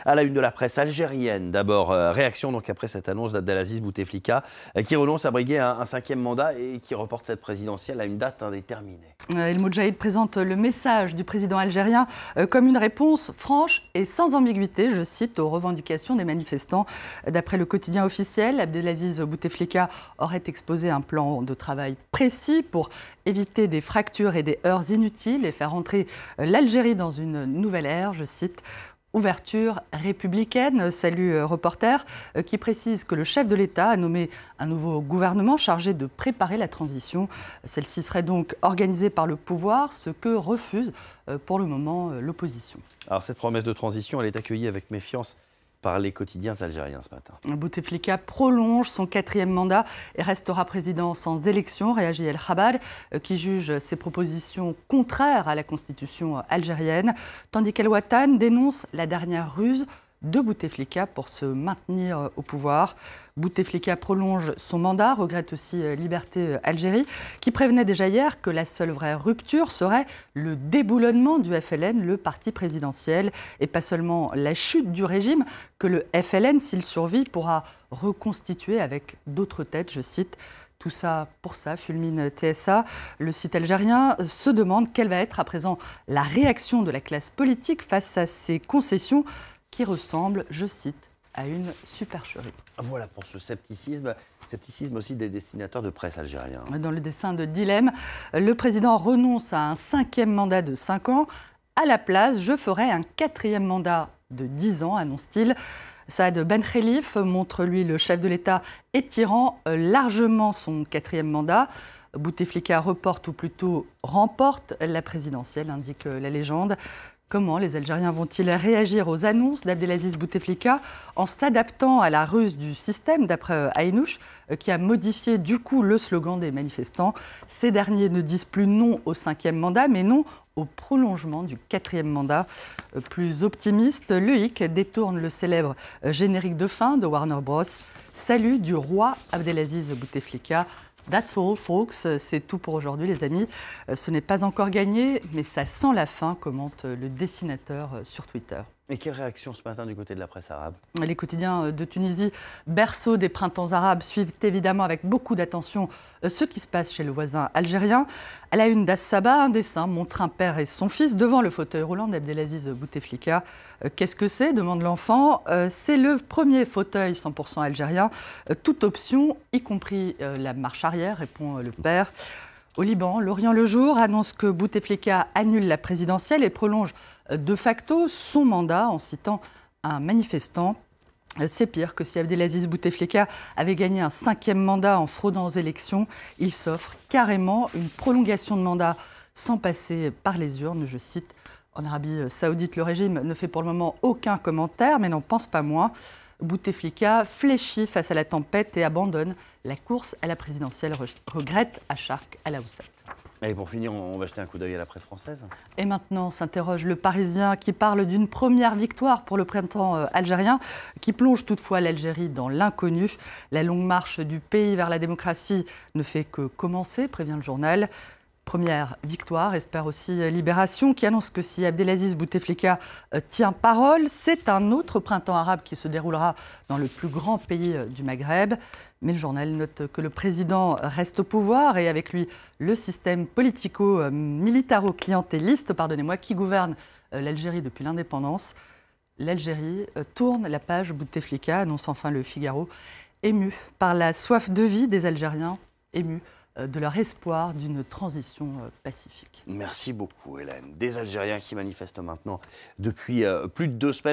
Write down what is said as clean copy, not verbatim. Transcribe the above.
À la une de la presse algérienne, d'abord, réaction donc après cette annonce d'Abdelaziz Bouteflika qui renonce à briguer un cinquième mandat et qui reporte cette présidentielle à une date indéterminée. El Moudjahid présente le message du président algérien comme une réponse franche et sans ambiguïté, je cite, aux revendications des manifestants. D'après le quotidien officiel, Abdelaziz Bouteflika aurait exposé un plan de travail précis pour éviter des fractures et des heurts inutiles et faire entrer l'Algérie dans une nouvelle ère, je cite. Ouverture républicaine, salut reporter, qui précise que le chef de l'État a nommé un nouveau gouvernement chargé de préparer la transition. Celle-ci serait donc organisée par le pouvoir, ce que refuse pour le moment l'opposition. Alors cette promesse de transition, elle est accueillie avec méfiance par les quotidiens algériens ce matin. Bouteflika prolonge son 4e mandat et restera président sans élection, réagit El Khabar, qui juge ses propositions contraires à la constitution algérienne, tandis qu'El Watan dénonce la dernière ruse de Bouteflika pour se maintenir au pouvoir. Bouteflika prolonge son mandat, regrette aussi Liberté Algérie, qui prévenait déjà hier que la seule vraie rupture serait le déboulonnement du FLN, le parti présidentiel, et pas seulement la chute du régime, que le FLN, s'il survit, pourra reconstituer avec d'autres têtes, je cite. Tout ça pour ça, fulmine TSA. Le site algérien se demande quelle va être à présent la réaction de la classe politique face à ces concessions qui ressemble, je cite, à une supercherie. Voilà pour ce scepticisme aussi des dessinateurs de presse algériens. Dans le dessin de Dilemme, le président renonce à un 5e mandat de 5 ans. À la place, je ferai un 4e mandat de 10 ans, annonce-t-il. Saad Ben Khelif montre, lui, le chef de l'État étirant largement son 4e mandat. Bouteflika reporte ou plutôt remporte la présidentielle, indique la légende. Comment les Algériens vont-ils réagir aux annonces d'Abdelaziz Bouteflika en s'adaptant à la ruse du système, d'après Aynouch, qui a modifié du coup le slogan des manifestants. Ces derniers ne disent plus non au 5e mandat, mais non au prolongement du 4e mandat. Plus optimiste, Loïc détourne le célèbre générique de fin de Warner Bros. Salut du roi Abdelaziz Bouteflika. That's all, folks. C'est tout pour aujourd'hui, les amis. Ce n'est pas encore gagné, mais ça sent la fin, commente le dessinateur sur Twitter. Et quelle réaction ce matin du côté de la presse arabe? Les quotidiens de Tunisie, berceau des printemps arabes, suivent évidemment avec beaucoup d'attention ce qui se passe chez le voisin algérien. À la une d'As-Saba, un dessin montre un père et son fils devant le fauteuil roulant d'Abdelaziz Bouteflika. Qu'est-ce que c'est, demande l'enfant. C'est le premier fauteuil 100% algérien. Toute option, y compris la marche arrière, répond le père. Au Liban, l'Orient le jour annonce que Bouteflika annule la présidentielle et prolonge de facto son mandat en citant un manifestant. C'est pire que si Abdelaziz Bouteflika avait gagné un 5e mandat en fraudant aux élections. Il s'offre carrément une prolongation de mandat sans passer par les urnes, je cite. En Arabie Saoudite, le régime ne fait pour le moment aucun commentaire, mais n'en pense pas moins. Bouteflika fléchit face à la tempête et abandonne la course à la présidentielle, regrette Acharq Al-Awsat. Et pour finir, on va jeter un coup d'œil à la presse française. Et maintenant, s'interroge le Parisien qui parle d'une première victoire pour le printemps algérien, qui plonge toutefois l'Algérie dans l'inconnu. La longue marche du pays vers la démocratie ne fait que commencer, prévient le journal. Première victoire, espère aussi Libération, qui annonce que si Abdelaziz Bouteflika tient parole, c'est un autre printemps arabe qui se déroulera dans le plus grand pays du Maghreb. Mais le journal note que le président reste au pouvoir et avec lui le système politico-militaro-clientéliste, qui gouverne l'Algérie depuis l'indépendance. L'Algérie tourne la page Bouteflika, annonce enfin le Figaro, ému par la soif de vie des Algériens, ému de leur espoir d'une transition pacifique. Merci beaucoup, Hélène. Des Algériens qui manifestent maintenant depuis plus de 2 semaines.